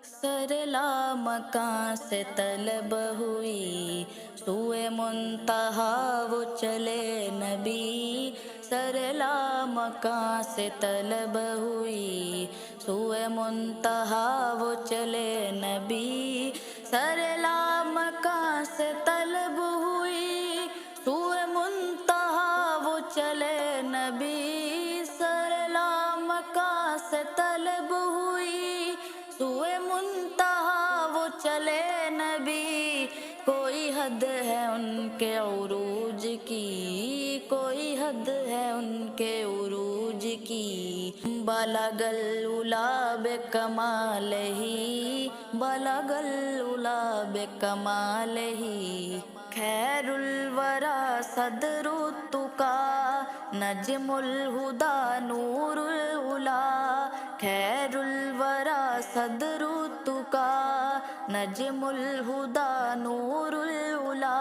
सरला मकां से तलब हुई, सुए मुंतहा वो चले नबी। सरला मकां से तलब हुई, सुए मुंतहा वो चले नबी। सरला मकां से तलब हुई, सुए मुंतहा वो चले नबी। सरला मकां से तलब हुई, सुए मुंतहा वो चले नबी। कोई हद है उनके उरूज की, कोई हद है उनके उरूज की। बलगल उला बेकमाल ही, बलगल उला बेकमाल ही। खैरुल वरा सदरु तुका, नजमुल हुदा नूरुल उला। खैरुल वरा सदरु तुका, नजमुल हुदा नूरुल उला।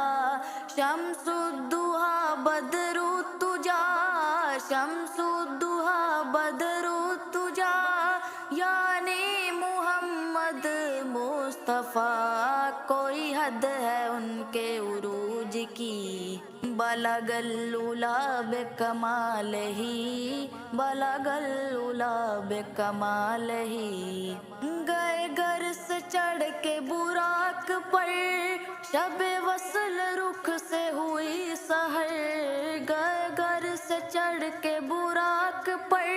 शम्सुद्दुहा बदरु तुजा, शम्सुद्दुहा बदरु तुजा। यानी मुहम्मद मुस्तफ़ा, कोई हद है उनके उरूज की। बलगल उला बेकमाल ही, बलगल उला बेकमाल ही। गए घर से चढ़ के बुराक पर, शबे वसल रुख से हुई सहर। गए घर से चढ़ के बुराक पर,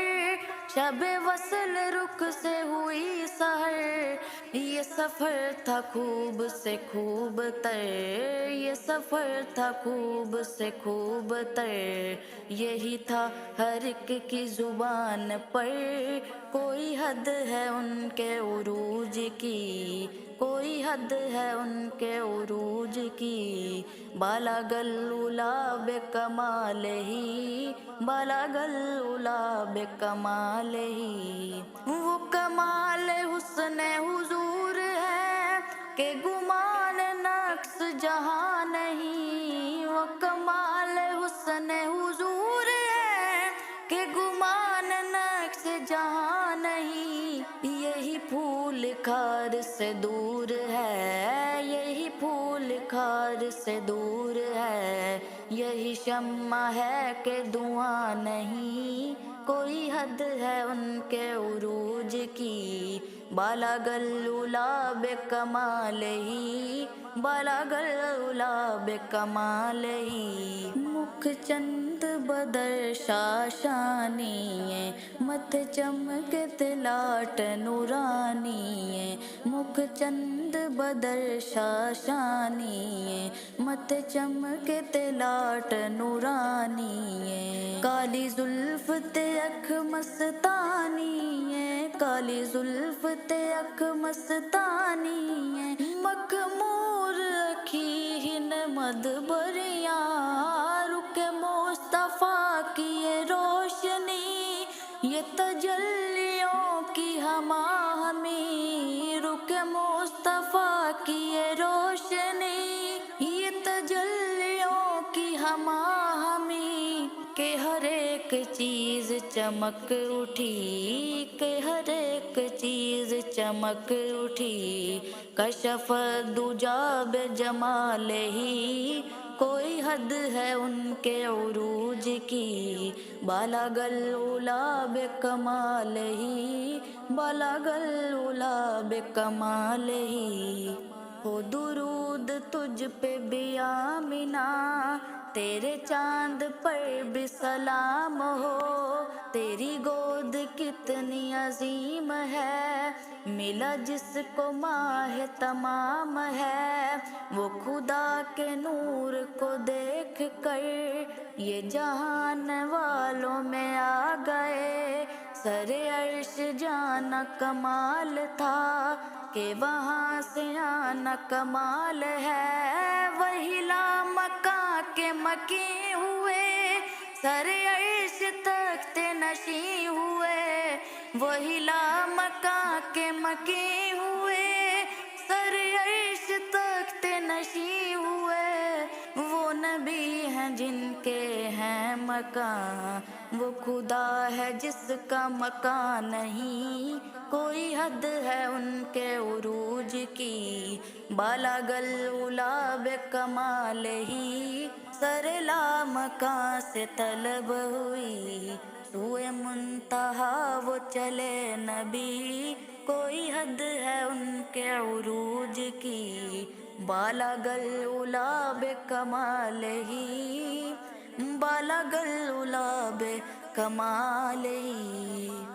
शबे वसल रुख से हुई सहर। ये सफ़र था खूब से खूब तर, ये सफ़र था खूब से खूब तर। यही था हर एक की ज़ुबान पर, कोई हद है उनके उरूज की, कोई हद है उनके उरूज की। बलगल उला बेकमाल ही, बलगल उला बेकमाल ही। वो कमाल हुस्न हुजूर है कि गुमान नक्स जहां नहीं। वो कमाल हुस्न हुजूर है कि गुमान नक्स जहां नहीं। यही फूल खार से दूर है, यही फूल खार से दूर है। यही शम्मा है कि धुआं नहीं, कोई हद है उनके उरूज की। बलगल उला बेकमाल ही, बलगल उला बेकमाल ही। मुख चंद बदर शाशानी, मथ चमकत लाट नूरानी। मुख चंद बदर शाशानी, मथ चमकत लाट नूरानी। काली जुल्फ ते अख मस्तानी है, काली जुल्फ ते अख मस्तानी है। मखमूर अखी हिन मदबरिया, रुके मुस्तफ़ा की ये रोशनी। ये तजल्लियों की हमा हमी, रुके मुस्तफ़ा की ये रोशनी। ये तजल्लियों की हमा हमी, के हर एक चीज चमक उठी, के हर एक चीज चमक उठी। कशफ दुजा बे जमाल ही, कोई हद है उनके उरूज की। बलगल उला बेकमाल ही, बलगल उला बेकमाल ही। हो दुरूद तुझ पे भी आमिना, तेरे चांद पर भी सलाम हो। तेरी गोद कितनी अजीम है, मिला जिसको माह तमाम है। वो खुदा के नूर को देख कर ये जहान वालों में आ गए। सरे अर्श जाना कमाल था कि वहाँ से आना कमाल है। वही ला मका के मकी हुए, सरे अर्श तख्ते नशी हुए। वही ला मका के मकी हुए, सरे अर्श तख्ते नशी हुए। वो नबी हैं जिनके हैं मकान, वो खुदा है जिसका मकान नहीं। कोई हद है उनके عروج کی، بالغ العلا بکمال ہی، سر لامکاں سے طلب ہوئی، سوئے منتہا وہ چلے نبی، کوئی حد ہے ان کے عروج کی، بالغ العلا بکمال ہی، بالغ العلا بکمال ہی۔